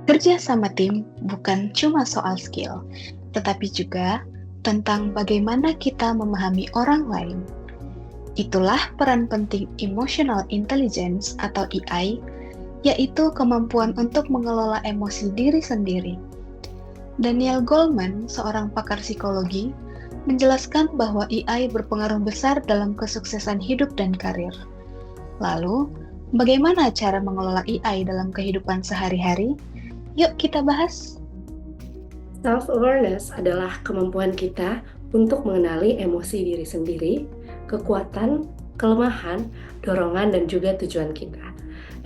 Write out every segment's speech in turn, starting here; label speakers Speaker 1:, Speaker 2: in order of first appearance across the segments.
Speaker 1: Kerja sama tim bukan cuma soal skill, tetapi juga tentang bagaimana kita memahami orang lain. Itulah peran penting emotional intelligence atau EI, yaitu kemampuan untuk mengelola emosi diri sendiri. Daniel Goleman, seorang pakar psikologi, menjelaskan bahwa EI berpengaruh besar dalam kesuksesan hidup dan karir. Lalu, bagaimana cara mengelola EI dalam kehidupan sehari-hari? Yuk kita bahas.
Speaker 2: Self-awareness adalah kemampuan kita untuk mengenali emosi diri sendiri, kekuatan, kelemahan, dorongan, dan juga tujuan kita.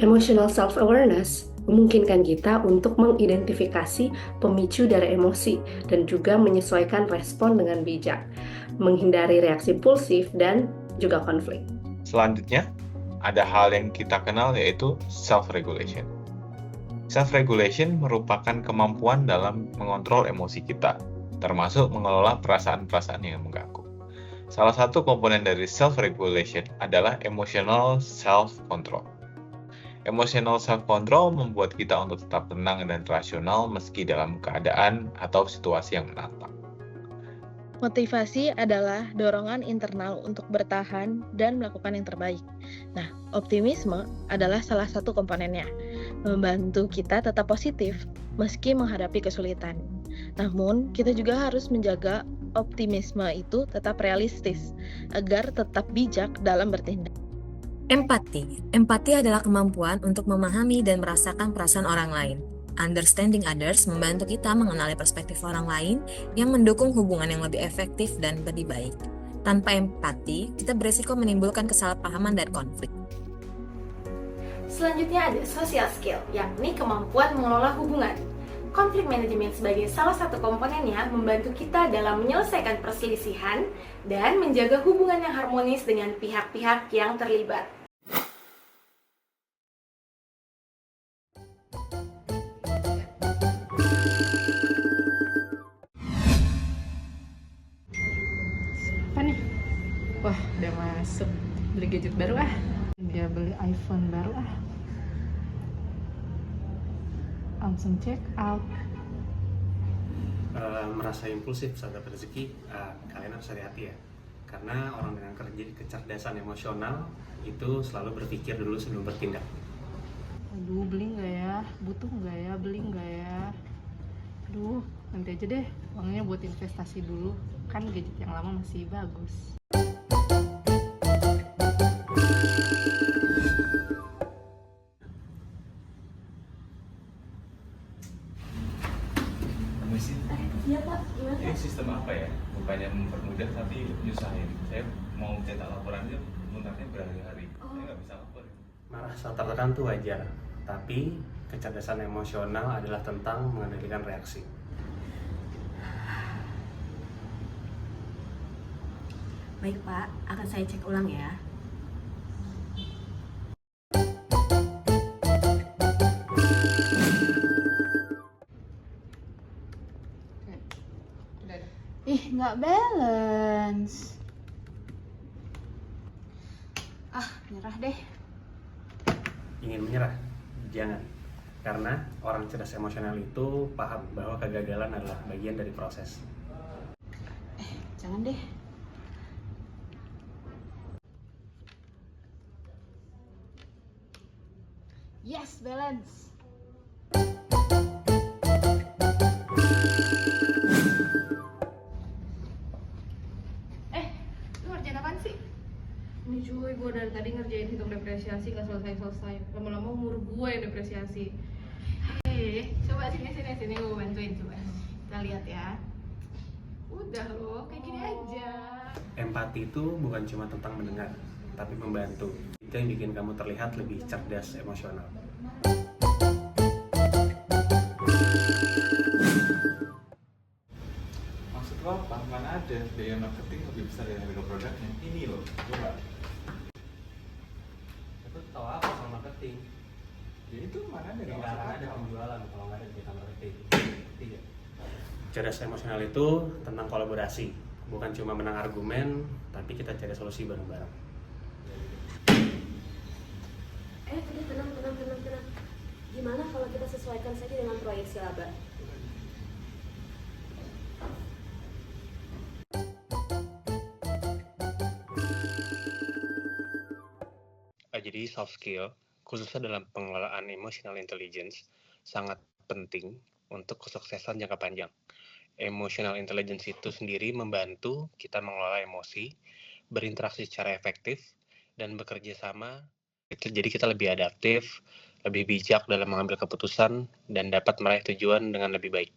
Speaker 2: Emotional self-awareness memungkinkan kita untuk mengidentifikasi pemicu dari emosi dan juga menyesuaikan respon dengan bijak, menghindari reaksi impulsif dan juga konflik.
Speaker 3: Selanjutnya, ada hal yang kita kenal yaitu self-regulation. Self-regulation merupakan kemampuan dalam mengontrol emosi kita, termasuk mengelola perasaan-perasaan yang mengganggu. Salah satu komponen dari self-regulation adalah emotional self-control. Emotional self-control membuat kita untuk tetap tenang dan rasional meski dalam keadaan atau situasi yang menantang.
Speaker 4: Motivasi adalah dorongan internal untuk bertahan dan melakukan yang terbaik. Nah, optimisme adalah salah satu komponennya, membantu kita tetap positif meski menghadapi kesulitan. Namun, kita juga harus menjaga optimisme itu tetap realistis agar tetap bijak dalam bertindak.
Speaker 5: Empati. Empati adalah kemampuan untuk memahami dan merasakan perasaan orang lain. Understanding others membantu kita mengenali perspektif orang lain yang mendukung hubungan yang lebih efektif dan lebih baik. Tanpa empati, kita berisiko menimbulkan kesalahpahaman dan konflik.
Speaker 6: Selanjutnya ada social skill, yakni kemampuan mengelola hubungan. Konflik manajemen sebagai salah satu komponennya membantu kita dalam menyelesaikan perselisihan dan menjaga hubungan yang harmonis dengan pihak-pihak yang terlibat.
Speaker 7: Apa nih? Wah, udah masuk. Beli gadget baru ah. Dia beli iPhone baru ah. Langsung check out.
Speaker 8: Merasa impulsif saat dapat rezeki, kalian harus hati-hati ya. Karena orang dengan kecerdasan emosional itu selalu berpikir dulu sebelum bertindak.
Speaker 7: Aduh, beli nggak ya? Butuh nggak ya? Beli nggak ya? Aduh, nanti aja deh. Uangnya buat investasi dulu. Kan gadget yang lama masih bagus.
Speaker 3: Permisi.
Speaker 6: Iya Pak,
Speaker 3: Ini sistem apa ya? Bukannya mempermudah tapi nyusahin. Saya mau cetak laporannya lunaknya berhari-hari. Saya nggak bisa lapor.
Speaker 8: Marah saat tertekan tuh wajar, tapi kecerdasan emosional adalah tentang mengendalikan reaksi.
Speaker 9: Baik Pak, akan saya cek ulang ya.
Speaker 7: Ih, nggak balance. Ah, nyerah deh.
Speaker 8: Ingin menyerah? Jangan. Karena orang cerdas emosional itu paham bahwa kegagalan adalah bagian dari proses.
Speaker 7: Jangan deh. Yes, balance. Lu ngerjain apaan sih?
Speaker 10: Ini cuy, gue dari tadi ngerjain hitung depresiasi gak selesai-selesai. Lama-lama umur gue yang depresiasi. Coba sini gue bantuin coba. Kita lihat ya. Udah loh, kayak gini aja.
Speaker 8: Empati itu bukan cuma tentang mendengar, tapi membantu. Itu yang bikin kamu terlihat lebih cerdas emosional.
Speaker 3: Maksud lo apa? Mana ada biaya marketing lebih besar dari harga produknya? Ini loh, coba.
Speaker 8: Itu tahu apa soal marketing?
Speaker 3: Ya itu mana ada?
Speaker 8: Nggak akan ada penjualan kalau nggak ada kita marketing. Tidak. Cerdas emosional itu tentang kolaborasi, bukan cuma menang argumen, tapi kita cari solusi bareng-bareng.
Speaker 6: tenang.
Speaker 9: Gimana kalau kita sesuaikan saja dengan proyeksi laba?
Speaker 8: Jadi soft skill, khususnya dalam pengelolaan emotional intelligence, sangat penting untuk kesuksesan jangka panjang. Emotional intelligence itu sendiri membantu kita mengelola emosi, berinteraksi secara efektif, dan bekerja sama. Jadi kita lebih adaptif, lebih bijak dalam mengambil keputusan, dan dapat meraih tujuan dengan lebih baik.